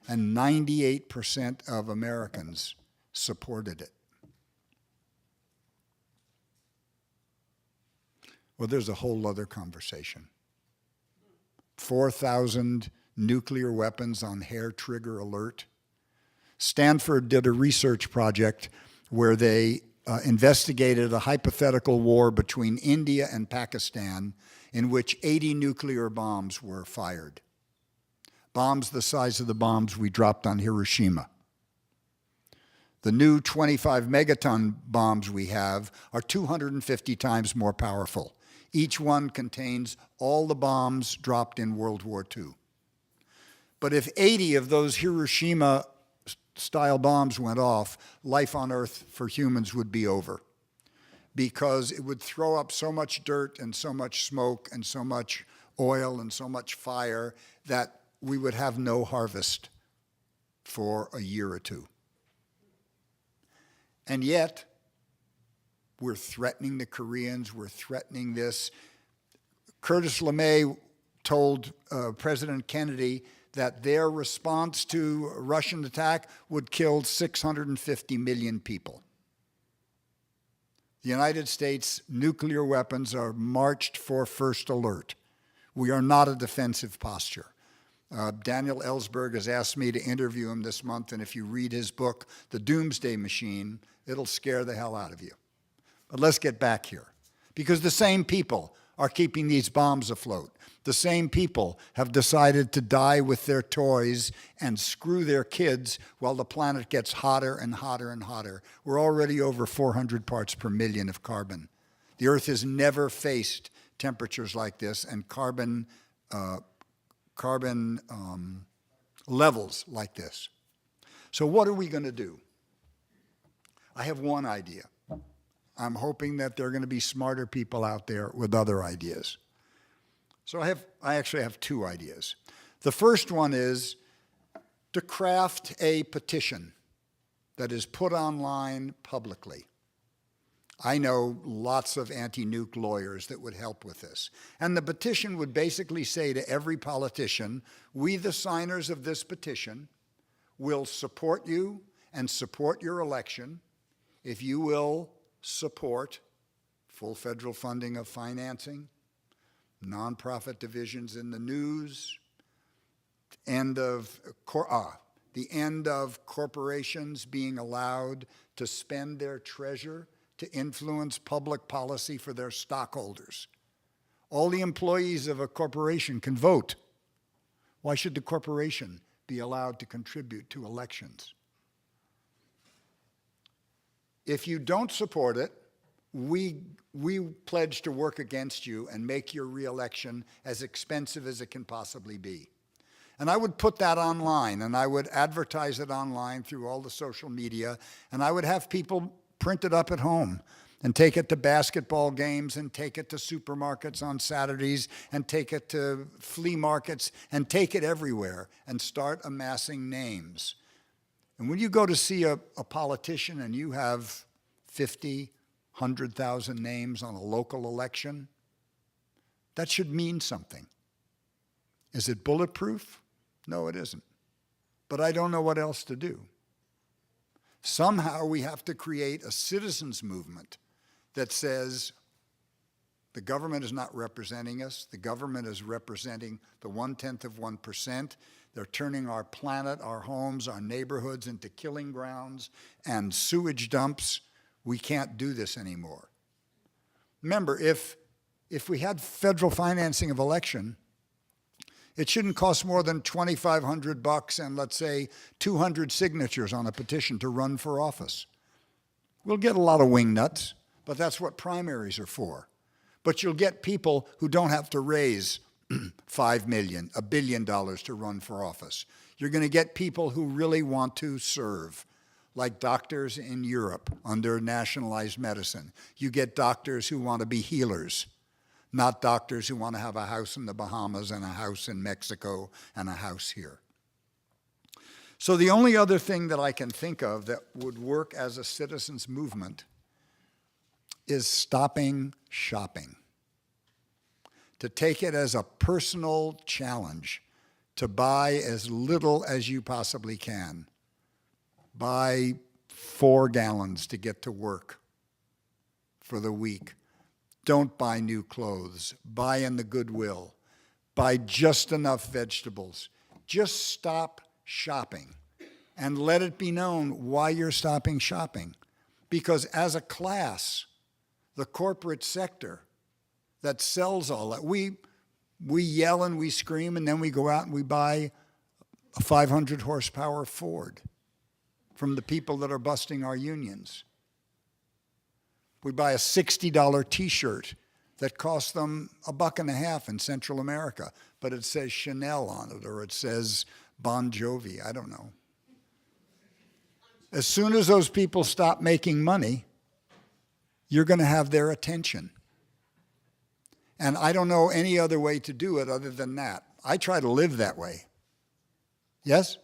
and 98% of Americans supported it. Well, there's a whole other conversation. 4,000 nuclear weapons on hair trigger alert. Stanford did a research project where they investigated a hypothetical war between India and Pakistan in which 80 nuclear bombs were fired. Bombs the size of the bombs we dropped on Hiroshima. The new 25 megaton bombs we have are 250 times more powerful. Each one contains all the bombs dropped in World War II. But if 80 of those Hiroshima-style bombs went off, life on Earth for humans would be over, because it would throw up so much dirt and so much smoke and so much oil and so much fire that we would have no harvest for a year or two. And yet, we're threatening the Koreans, we're threatening this. Curtis LeMay told President Kennedy that their response to a Russian attack would kill 650 million people. The United States nuclear weapons are marched for first alert. We are not a defensive posture. Daniel Ellsberg has asked me to interview him this month, and if you read his book, The Doomsday Machine, it'll scare the hell out of you. But let's get back here, because the same people are keeping these bombs afloat. The same people have decided to die with their toys and screw their kids while the planet gets hotter and hotter and hotter. We're already over 400 parts per million of carbon. The Earth has never faced temperatures like this and carbon levels like this. So what are we going to do? I have one idea. I'm hoping that there are going to be smarter people out there with other ideas. So I actually have two ideas. The first one is to craft a petition that is put online publicly. I know lots of anti-nuke lawyers that would help with this. And the petition would basically say to every politician, we, the signers of this petition, will support you and support your election if you will support full federal funding of financing, nonprofit divisions in the news, the end of corporations being allowed to spend their treasure to influence public policy for their stockholders. All the employees of a corporation can vote. Why should the corporation be allowed to contribute to elections? If you don't support it, we pledge to work against you and make your reelection as expensive as it can possibly be. And I would put that online, and I would advertise it online through all the social media, and I would have people print it up at home and take it to basketball games and take it to supermarkets on Saturdays and take it to flea markets and take it everywhere and start amassing names. And when you go to see a politician and you have 50, 100,000 names on a local election, that should mean something. Is it bulletproof? No, it isn't. But I don't know what else to do. Somehow we have to create a citizens movement that says the government is not representing us. The government is representing the 0.1%. They're turning our planet, our homes, our neighborhoods into killing grounds and sewage dumps. We can't do this anymore. Remember, if we had federal financing of election, it shouldn't cost more than $2,500 and, let's say, 200 signatures on a petition to run for office. We'll get a lot of wingnuts, but that's what primaries are for. But you'll get people who don't have to raise $5 million, $1 billion to run for office. You're going to get people who really want to serve, like doctors in Europe under nationalized medicine. You get doctors who want to be healers, not doctors who want to have a house in the Bahamas and a house in Mexico and a house here. So the only other thing that I can think of that would work as a citizens movement is stopping shopping. To take it as a personal challenge to buy as little as you possibly can. Buy 4 gallons to get to work for the week. Don't buy new clothes. Buy in the Goodwill. Buy just enough vegetables. Just stop shopping and let it be known why you're stopping shopping. Because as a class, the corporate sector that sells all that, we yell and we scream and then we go out and we buy a 500 horsepower Ford from the people that are busting our unions. We buy a $60 t-shirt that costs them $1.50 in Central America, but it says Chanel on it, or it says Bon Jovi, I don't know. As soon as those people stop making money, you're going to have their attention. And I don't know any other way to do it other than that. I try to live that way. Yes?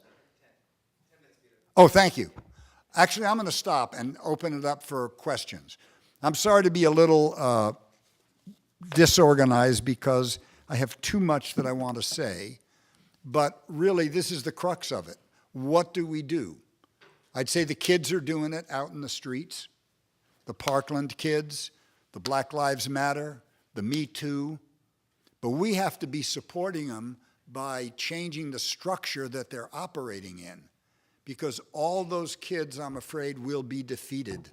Oh, thank you. Actually, I'm going to stop and open it up for questions. I'm sorry to be a little disorganized because I have too much that I want to say, but really this is the crux of it. What do we do? I'd say the kids are doing it out in the streets, the Parkland kids, the Black Lives Matter, the Me Too, but we have to be supporting them by changing the structure that they're operating in, because all those kids, I'm afraid, will be defeated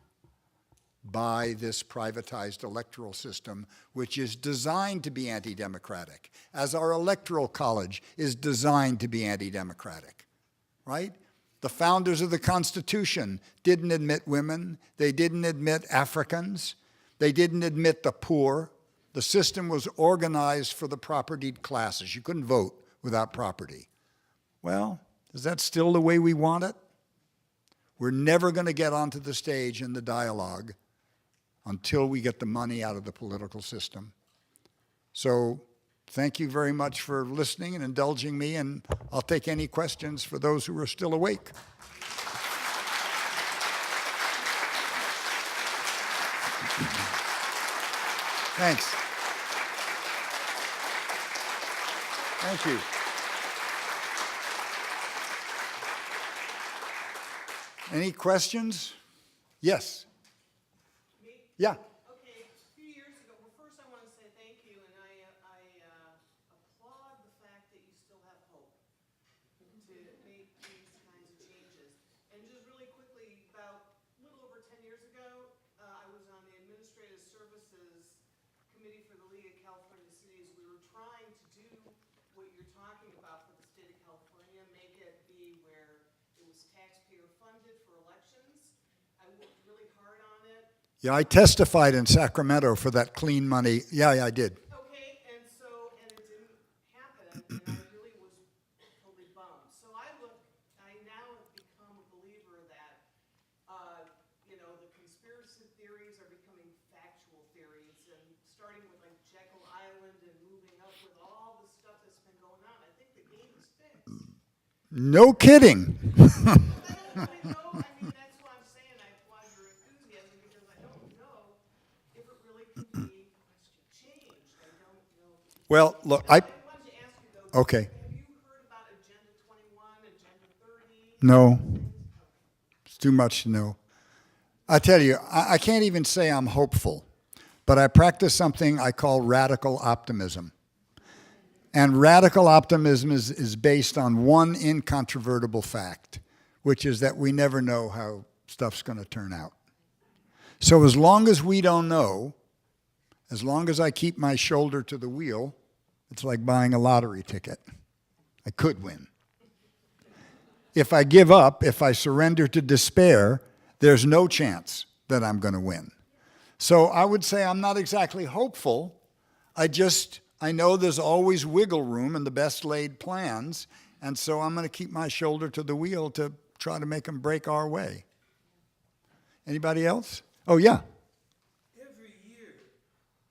by this privatized electoral system, which is designed to be anti-democratic, as our electoral college is designed to be anti-democratic, right? The founders of the Constitution didn't admit women. They didn't admit Africans. They didn't admit the poor. The system was organized for the propertied classes. You couldn't vote without property. Well, is that still the way we want it? We're never going to get onto the stage in the dialogue until we get the money out of the political system. So thank you very much for listening and indulging me, and I'll take any questions for those who are still awake. Thanks. Thank you. Any questions? Yes.
Me?
Yeah.
Okay, a few years ago, well, first I want to say thank you, and I applaud the fact that you still have hope to make these kinds of changes. And just really quickly, about a little over 10 years ago, I was on the Administrative Services Committee for the League of California Cities. We were trying to do what you're talking about for the state of California, make it be where it was taxpayer funded for elections. I worked really hard on it.
Yeah, I testified in Sacramento for that clean money. Yeah, I did.
Okay, and it didn't happen, and I really was totally bummed. So I now have become a believer that, the conspiracy theories are becoming factual theories, and starting with like Jekyll Island and moving up with all the stuff that's been going on, I think the game is fixed.
No kidding.
I don't really know, I mean, that's why I'm saying I applaud your enthusiasm, because I don't know if it really can be changed. I don't know.
Well, look,
I wanted to ask you though.
Okay.
Have you heard about Agenda 21, Agenda 30?
No. It's too much to know. I tell you, I can't even say I'm hopeful, but I practice something I call radical optimism. And radical optimism is based on one incontrovertible fact, which is that we never know how stuff's going to turn out. So as long as we don't know, as long as I keep my shoulder to the wheel, it's like buying a lottery ticket. I could win. If I give up, if I surrender to despair, there's no chance that I'm going to win. So I would say I'm not exactly hopeful. I know there's always wiggle room in the best laid plans, and so I'm going to keep my shoulder to the wheel to try to make them break our way. Anybody else? Oh, yeah.
Every year,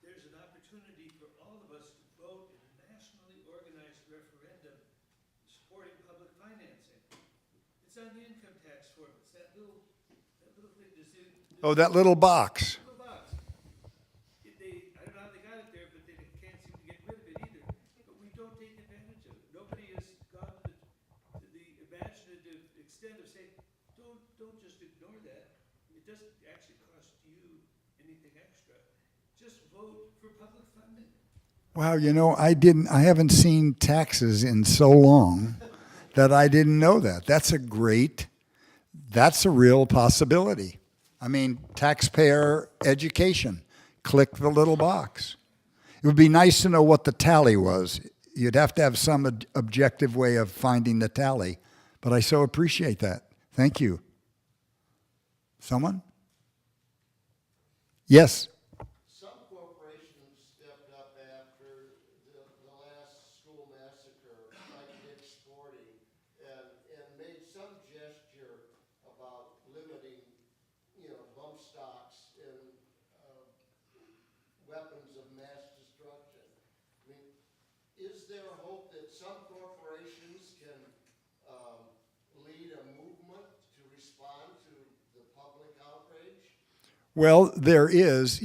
there's an opportunity for all of us to vote in a nationally organized referendum supporting public financing. It's on the income tax form. It's that little thing.
Oh, that little box.
Little box. I don't know how they got it there, but they can't seem to get rid of it either. But we don't take advantage of it. Nobody has gone to the imaginative extent of saying, don't just ignore that. It doesn't actually cost you anything extra. Just vote for public funding.
Wow, I haven't seen taxes in so long that I didn't know that. That's a real possibility. I mean, taxpayer education. Click the little box. It would be nice to know what the tally was. You'd have to have some objective way of finding the tally. But I so appreciate that. Thank you. Someone? Yes.
Some corporations stepped up after the last school massacre, like Dick's Sporting, and made some gesture about limiting, bump stocks and weapons of mass destruction. I mean, is there a hope that some corporations can lead a movement to respond to the public outrage?
Well, there is.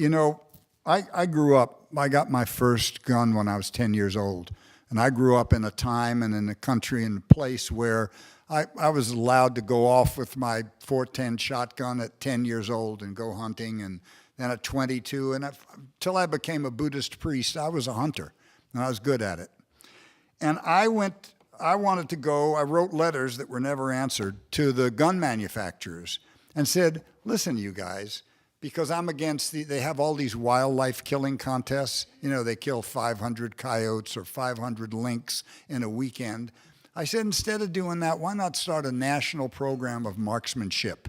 I grew up, I got my first gun when I was 10 years old. And I grew up in a time and in a country and a place where I was allowed to go off with my .410 shotgun at 10 years old and go hunting. And then at 22, and until I became a Buddhist priest, I was a hunter. And I was good at it. And I wanted to go, I wrote letters that were never answered to the gun manufacturers and said, listen, you guys, because I'm against they have all these wildlife killing contests. You know, they kill 500 coyotes or 500 lynx in a weekend. I said, instead of doing that, why not start a national program of marksmanship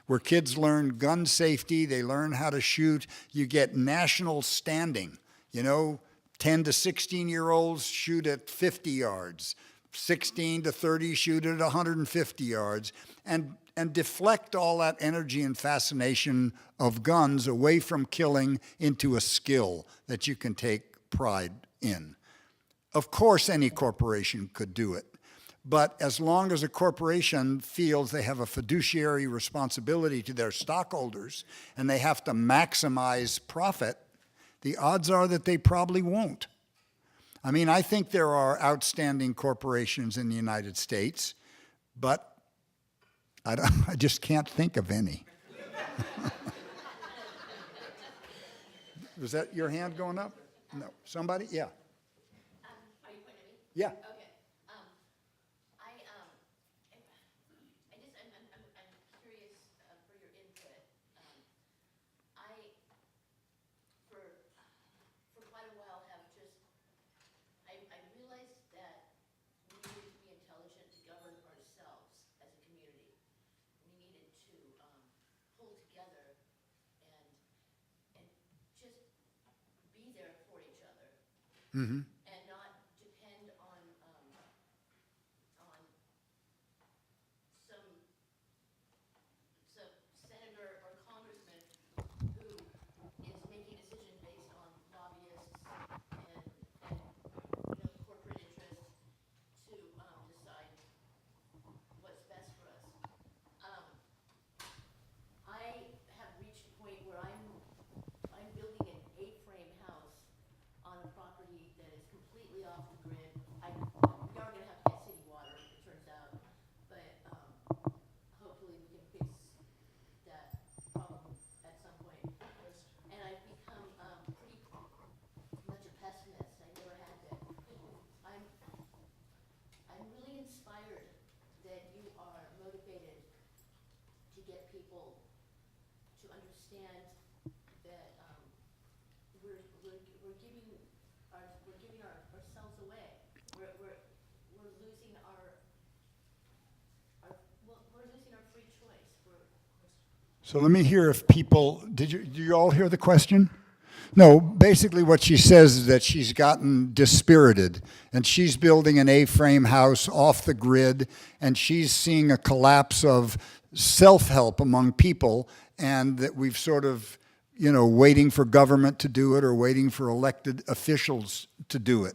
where kids learn gun safety, they learn how to shoot, you get national standing. You know, 10 to 16-year-olds shoot at 50 yards, 16 to 30 shoot at 150 yards, and deflect all that energy and fascination of guns away from killing into a skill that you can take pride in. Of course, any corporation could do it. But as long as a corporation feels they have a fiduciary responsibility to their stockholders and they have to maximize profit, the odds are that they probably won't. I mean, I think there are outstanding corporations in the United States, but I just can't think of any. Was that your hand going up? No. Somebody? Yeah.
Are you pointing at me?
Yeah.
Okay. I'm curious for your input. For quite a while I realized that we needed to be intelligent to govern ourselves as a community. We needed to pull together and just be there for each other.
Mm-hmm.
And not depend on some senator or congressman who is making decisions based on lobbyists and corporate interests to decide what's best for us. I have reached a point where I'm building an A-frame house on a property that is completely off the grid. We are gonna have to get city water, it turns out, but hopefully we can fix that problem at some point. And I've become pretty much a pessimist. I never had been. I'm really inspired that you are motivated to get people to understand that we're giving ourselves away. We're losing we're losing our free choice.
So let me hear if people, did you all hear the question? No, basically what she says is that she's gotten dispirited and she's building an A-frame house off the grid and she's seeing a collapse of self-help among people, and that we've sort of, waiting for government to do it or waiting for elected officials to do it.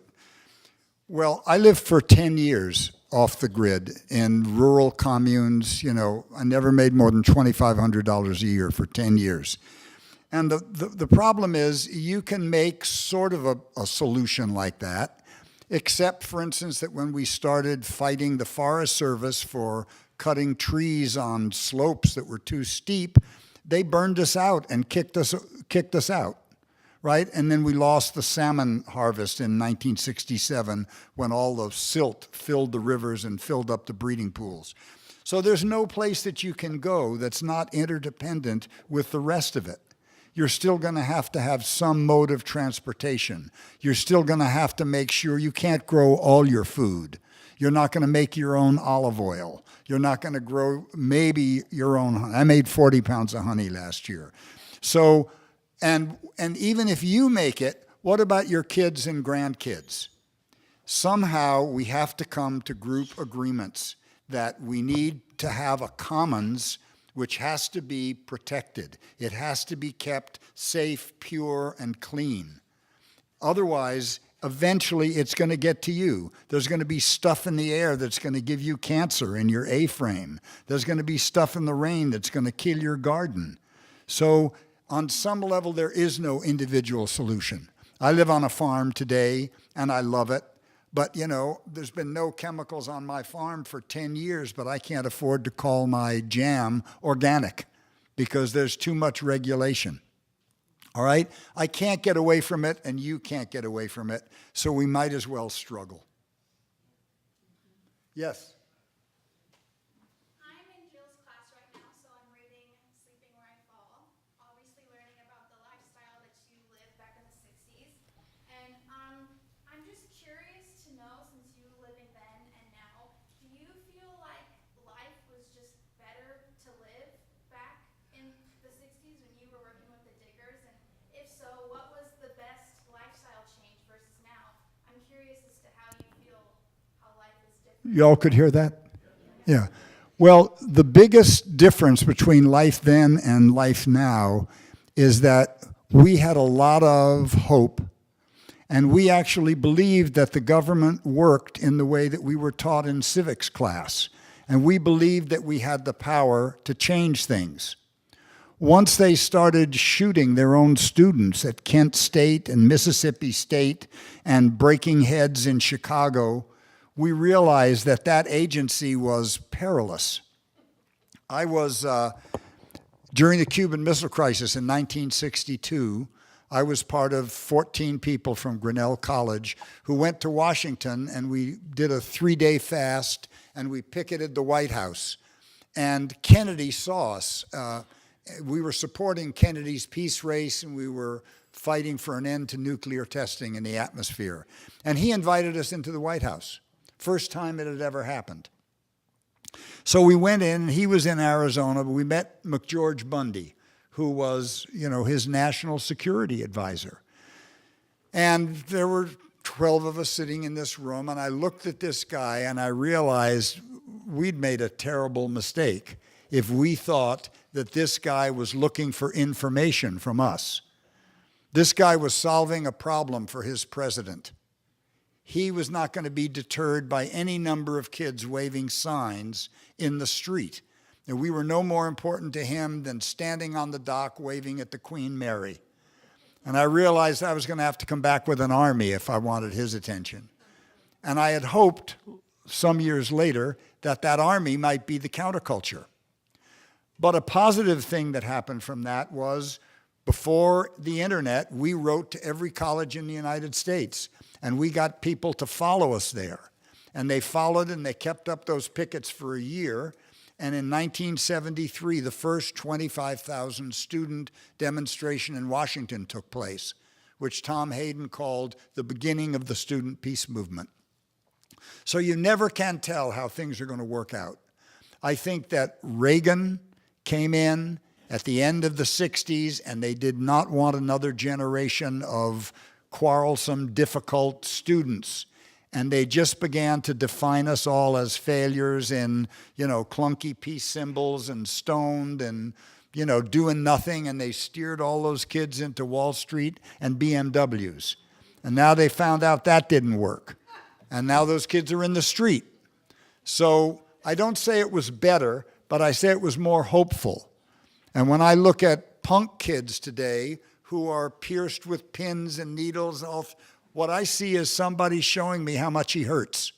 Well, I lived for 10 years off the grid in rural communes. I never made more than $2,500 a year for 10 years. And the problem is you can make sort of a solution like that, except, for instance, that when we started fighting the Forest Service for cutting trees on slopes that were too steep, they burned us out and kicked us out. Right? And then we lost the salmon harvest in 1967 when all the silt filled the rivers and filled up the breeding pools. So there's no place that you can go that's not interdependent with the rest of it. You're still going to have some mode of transportation. You're still going to have to make sure you can't grow all your food. You're not going to make your own olive oil. You're not going to grow maybe your own honey. I made 40 pounds of honey last year. So, and even if you make it, what about your kids and grandkids? Somehow we have to come to group agreements that we need to have a commons which has to be protected. It has to be kept safe, pure, and clean. Otherwise, eventually it's going to get to you. There's going to be stuff in the air that's going to give you cancer in your A-frame. There's going to be stuff in the rain that's going to kill your garden. So on some level, there is no individual solution. I live on a farm today, and I love it. But, there's been no chemicals on my farm for 10 years, but I can't afford to call my jam organic because there's too much regulation. All right? I can't get away from it, and you can't get away from it, so we might as well struggle. Yes?
I'm in Jill's class right now, so I'm reading Sleeping Where I Fall. Always
Y'all could hear that? Yeah. Well, the biggest difference between life then and life now is that we had a lot of hope, and we actually believed that the government worked in the way that we were taught in civics class. And we believed that we had the power to change things. Once they started shooting their own students at Kent State and Mississippi State and breaking heads in Chicago, we realized that that agency was perilous. I was, during the Cuban Missile Crisis in 1962, I was part of 14 people from Grinnell College who went to Washington, and we did a 3-day fast, and we picketed the White House. And Kennedy saw us. We were supporting Kennedy's peace race, and we were fighting for an end to nuclear testing in the atmosphere. And he invited us into the White House. First time it had ever happened. So we went in, and he was in Arizona, but we met McGeorge Bundy, who was, his national security advisor. And there were 12 of us sitting in this room, and I looked at this guy, and I realized we'd made a terrible mistake if we thought that this guy was looking for information from us. This guy was solving a problem for his president. He was not going to be deterred by any number of kids waving signs in the street. And we were no more important to him than standing on the dock waving at the Queen Mary. And I realized I was going to have to come back with an army if I wanted his attention. And I had hoped some years later that that army might be the counterculture. But a positive thing that happened from that was, before the internet, we wrote to every college in the United States, and we got people to follow us there. And they followed, and they kept up those pickets for a year. And in 1973, the first 25,000 student demonstration in Washington took place, which Tom Hayden called the beginning of the student peace movement. So you never can tell how things are going to work out. I think that Reagan came in at the end of the 60s, and they did not want another generation of quarrelsome, difficult students. And they just began to define us all as failures in, clunky peace symbols and stoned and, doing nothing. And they steered all those kids into Wall Street and BMWs. And now they found out that didn't work. And now those kids are in the street. So I don't say it was better, but I say it was more hopeful. And when I look at punk kids today who are pierced with pins and needles, what I see is somebody showing me how much he hurts.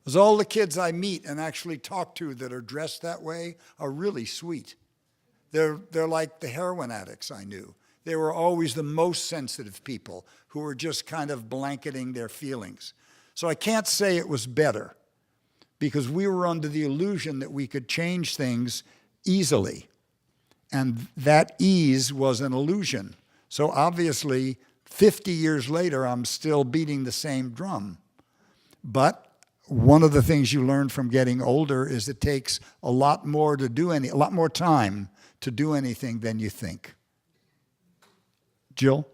Because all the kids I meet and actually talk to that are dressed that way are really sweet. They're like the heroin addicts I knew. They were always the most sensitive people who were just kind of blanketing their feelings. So I can't say it was better, because we were under the illusion that we could change things easily. And that ease was an illusion. So obviously, 50 years later, I'm still beating the same drum. But one of the things you learn from getting older is it takes a lot more time to do anything than you think. Jill?